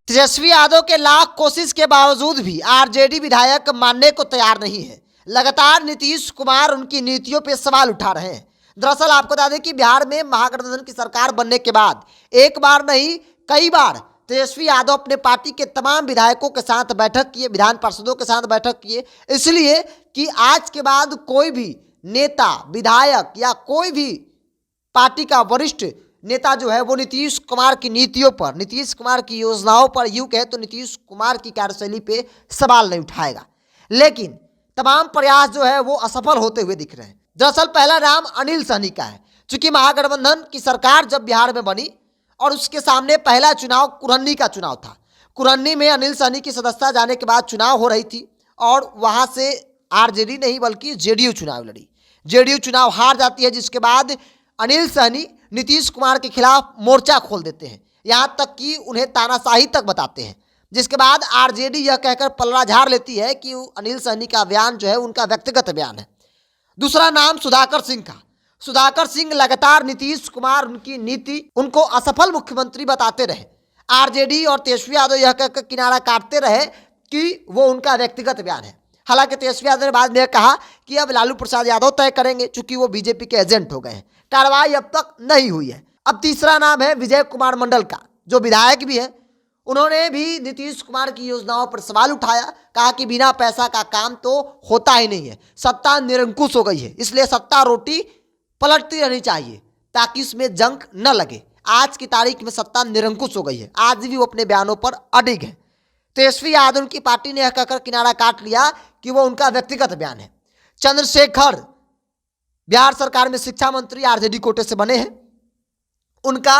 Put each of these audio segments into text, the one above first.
तेजस्वी यादव के लाख कोशिश के बावजूद भी आरजेडी विधायक मानने को तैयार नहीं है। लगातार नीतीश कुमार उनकी नीतियों पर सवाल उठा रहे हैं। दरअसल आपको बता दें कि बिहार में महागठबंधन की सरकार बनने के बाद एक बार नहीं कई बार तेजस्वी यादव अपने पार्टी के तमाम विधायकों के साथ बैठक किए, विधान पार्षदों के साथ बैठक किए, इसलिए कि आज के बाद कोई भी नेता, विधायक या कोई भी पार्टी का वरिष्ठ नेता जो है वो नीतीश कुमार की नीतियों पर, नीतीश कुमार की योजनाओं पर, यूं कहे तो नीतीश कुमार की कार्यशैली पे सवाल नहीं उठाएगा। लेकिन तमाम प्रयास जो है वो असफल होते हुए दिख रहे हैं। दरअसल पहला नाम अनिल सहनी का है। चूंकि महागठबंधन की सरकार जब बिहार में बनी और उसके सामने पहला चुनाव कुरन्नी का चुनाव था। कुरन्नी में अनिल सहनी की सदस्यता जाने के बाद चुनाव हो रही थी और वहां से आरजेडी नहीं बल्कि जेडीयू चुनाव लड़ी। जेडीयू चुनाव हार जाती है, जिसके बाद अनिल सहनी नीतीश कुमार के खिलाफ मोर्चा खोल देते हैं, यहां तक कि उन्हें तानाशाही तक बताते हैं। जिसके बाद आरजेडी यह कहकर पलड़ा झाड़ लेती है कि अनिल सहनी का बयान जो है उनका व्यक्तिगत बयान है। दूसरा नाम सुधाकर सिंह का। सुधाकर सिंह लगातार नीतीश कुमार, उनकी नीति, उनको असफल मुख्यमंत्री बताते रहे। आरजेडी और तेजस्वी यादव यह कहकर किनारा काटते रहे कि वो उनका व्यक्तिगत बयान है। हालांकि तेजस्वी यादव ने बाद में कहा कि अब लालू प्रसाद यादव तय करेंगे, चूंकि वो बीजेपी के एजेंट हो गए हैं। कार्रवाई अब तक नहीं हुई है। अब तीसरा नाम है विजय कुमार मंडल का, जो विधायक भी है। उन्होंने भी नीतीश कुमार की योजनाओं पर सवाल उठाया, कहा कि बिना पैसा का काम तो होता ही नहीं है, सत्ता निरंकुश हो गई है, इसलिए सत्ता रोटी पलटती रहनी चाहिए ताकि इसमें जंग न लगे। आज की तारीख में सत्ता निरंकुश हो गई है, आज भी वो अपने बयानों पर अडिग है। तेजस्वी यादव उनकी पार्टी ने यह कहकर किनारा काट लिया कि वो उनका व्यक्तिगत बयान है। चंद्रशेखर बिहार सरकार में शिक्षा मंत्री आरजेडी कोटे से बने हैं। उनका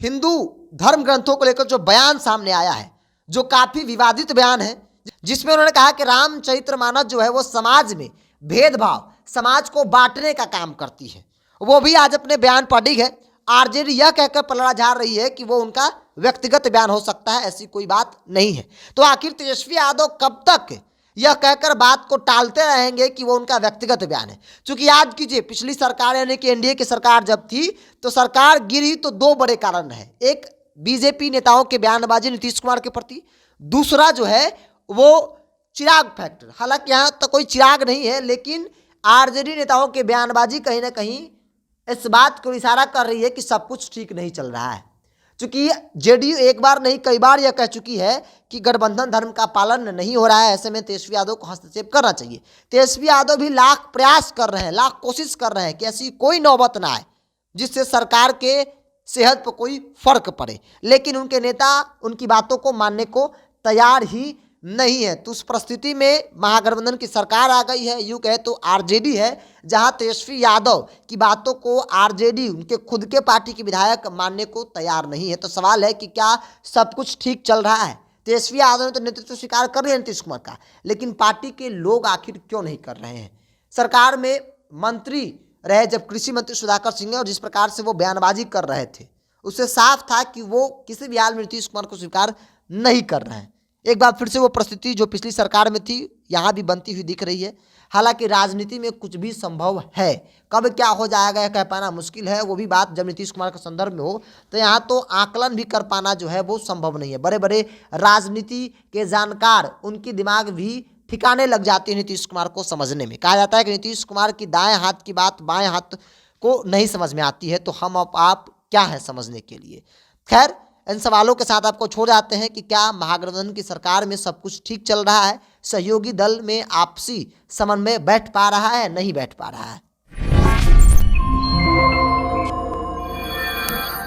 हिंदू धर्म ग्रंथों को लेकर जो बयान सामने आया है, जो काफी विवादित बयान है, जिसमें उन्होंने कहा कि रामचरितमानस जो है वो समाज में भेदभाव, समाज को बांटने का काम करती है, वो भी आज अपने बयान पर अडिग है। आरजेडी यह कहकर पलड़ा झाड़ रही है कि वो उनका व्यक्तिगत बयान हो सकता है, ऐसी कोई बात नहीं है। तो आखिर तेजस्वी यादव कब तक यह कहकर बात को टालते रहेंगे कि वो उनका व्यक्तिगत बयान है? क्योंकि याद कीजिए, पिछली सरकार यानी कि एनडीए की सरकार जब थी तो सरकार गिरी तो दो बड़े कारण रहे। एक, बीजेपी नेताओं के बयानबाजी नीतीश कुमार के प्रति। दूसरा जो है वो चिराग फैक्टर। हालांकि यहाँ तो कोई चिराग नहीं है, लेकिन आरजेडी नेताओं के बयानबाजी कहीं ना कहीं इस बात को इशारा कर रही है कि सब कुछ ठीक नहीं चल रहा है। क्योंकि जेडीयू एक बार नहीं कई बार यह कह चुकी है कि गठबंधन धर्म का पालन नहीं हो रहा है, ऐसे में तेजस्वी यादव को हस्तक्षेप करना चाहिए। तेजस्वी यादव भी लाख प्रयास कर रहे हैं, लाख कोशिश कर रहे हैं कि ऐसी कोई नौबत ना आए जिससे सरकार के सेहत पर कोई फर्क पड़े, लेकिन उनके नेता उनकी बातों को मानने को तैयार ही नहीं है। तो उस परिस्थिति में महागठबंधन की सरकार आ गई है, यूँ कहे तो आरजेडी है, जहां तेजस्वी यादव की बातों को आरजेडी, उनके खुद के पार्टी के विधायक मानने को तैयार नहीं है। तो सवाल है कि क्या सब कुछ ठीक चल रहा है? तेजस्वी यादव ने तो नेतृत्व स्वीकार कर लिया नीतीश कुमार का, लेकिन पार्टी के लोग आखिर क्यों नहीं कर रहे हैं? सरकार में मंत्री रहे जब कृषि मंत्री सुधाकर सिंह, और जिस प्रकार से वो बयानबाजी कर रहे थे उससे साफ था कि वो किसी भी हाल में नीतीश कुमार को स्वीकार नहीं कर रहे हैं। एक बार फिर से वो परिस्थिति जो पिछली सरकार में थी यहाँ भी बनती हुई दिख रही है। हालांकि राजनीति में कुछ भी संभव है, कब क्या हो जाएगा कह पाना मुश्किल है। वो भी बात जब नीतीश कुमार के संदर्भ में हो तो यहाँ तो आकलन भी कर पाना जो है वो संभव नहीं है। बड़े बड़े राजनीति के जानकार, उनकी दिमाग भी ठिकाने लग जाती है नीतीश कुमार को समझने में। कहा जाता है कि नीतीश कुमार की दाएं हाथ की बात बाएं हाथ को नहीं समझ में आती है, तो हम अब आप क्या है समझने के लिए। खैर, इन सवालों के साथ आपको छोड़ जाते हैं कि क्या महागठबंधन की सरकार में सब कुछ ठीक चल रहा है? सहयोगी दल में आपसी समन्वय बैठ पा रहा है, नहीं बैठ पा रहा है?